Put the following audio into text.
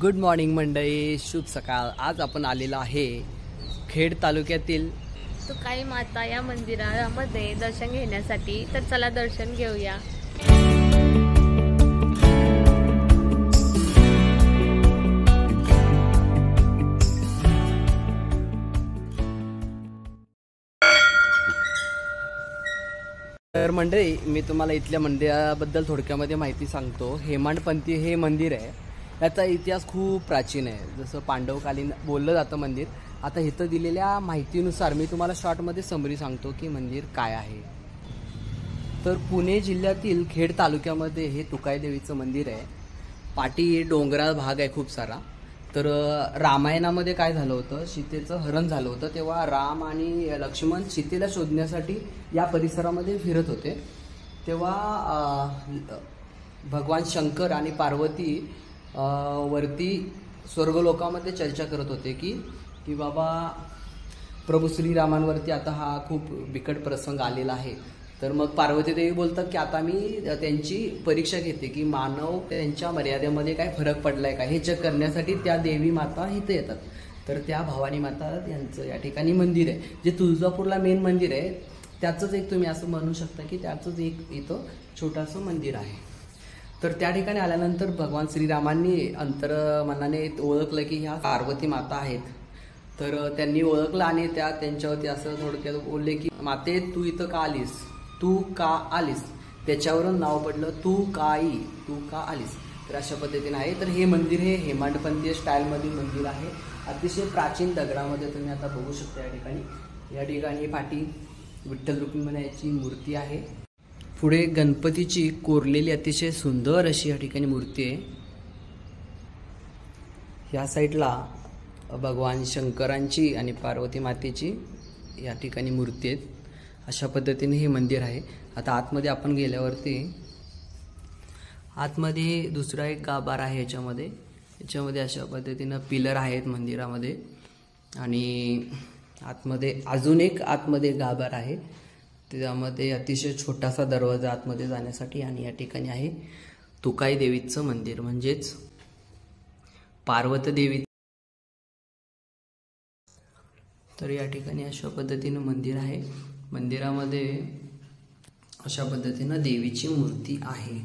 Good morning मंडळी, शुभ सकाळ। आज आपण आलेलो आहे खेड तालुक्यातील तुकाई माता या मंदिरामध्ये दर्शन घेण्यासाठी। तर चला दर्शन घेऊया। तर मंडळी, मी तुम्हाला इथल्या मंदिराबद्दल थोडक्यामध्ये माहिती सांगतो। हेमाडपंथी हे मंदिर आहे, याचा इतिहास खूप प्राचीन आहे। जसं पांडवकालीन बोललं जातं मंदिर। आता इथं दिलेल्या माहितीनुसार मी तुम्हाला शॉर्टमध्ये समरी सांगतो की मंदिर काय आहे। तर पुणे जिल्ह्यातील खेड तालुक्यामध्ये हे तुकाई देवीचं मंदिर आहे। पाठी डोंगराळ भाग आहे खूप सारा। तर रामायणामध्ये काय झालं होतं, सीतेचं हरण झालं होतं, तेव्हा राम आणि लक्ष्मण सीतेला शोधण्यासाठी या परिसरामध्ये फिरत होते। तेव्हा भगवान शंकर आणि पार्वती वरती स्वर्गलोकामध्ये चर्चा करत होते की बाबा प्रभू श्रीरामांवरती आता हा खूप बिकट प्रसंग आलेला आहे। तर मग पार्वती देवी बोलतात की आता मी त्यांची परीक्षा घेते की मानव त्यांच्या मर्यादेमध्ये काय फरक पडलाय का, हे चेक करण्यासाठी त्या देवी माता इथं येतात। तर त्या भवानी माता यांचं या ठिकाणी मंदिर आहे, जे तुळजापूरला मेन मंदिर आहे त्याचंच एक तुम्ही असं म्हणू शकता की त्याचंच एक इथं छोटंसं मंदिर आहे। तर त्या ठिकाणी आल्यानंतर भगवान श्रीरामांनी अंतर्मनाने ओळखलं की ह्या पार्वती माता आहेत। तर त्यांनी ओळखलं आणि त्यांच्यावरती असं थोडक्यात बोलले की माते तू इथं का आलीस, तू का आलीस, त्याच्यावरून नाव पडलं तू का आलीस। तर अशा पद्धतीने आहे। तर हे मंदिर हे हेमाडपंथीय स्टाईलमधील मंदिर आहे, अतिशय प्राचीन दगडामध्ये तुम्ही आता बघू शकता। या ठिकाणी पाठी विठ्ठल रुक्मिणीची मूर्ती आहे, पुढे गणपतीची कोरलेली अतिशय सुंदर अशी या ठिकाणी मूर्ती आहे। या साईडला भगवान शंकरांची आणि पार्वती मातेची या ठिकाणी मूर्ती आहेत। अशा पद्धतीने हे मंदिर आहे। आता आतमध्ये आपण गेल्यावरती आतमध्ये दुसरा एक गाभारा आहे। याच्यामध्ये अशा पद्धतीनं पिलर आहेत मंदिरामध्ये, आणि आतमध्ये अजून एक आतमध्ये गाभारा आहे, त्यामध्ये अतिशय छोटासा दरवाजा आतमध्ये जाण्यासाठी। आणि या ठिकाणी आहे तुकाई देवीचं मंदिर, म्हणजेच पार्वती देवी। तर या ठिकाणी अशा पद्धतीनं मंदिर आहे। मंदिरामध्ये अशा पद्धतीनं देवीची मूर्ती आहे।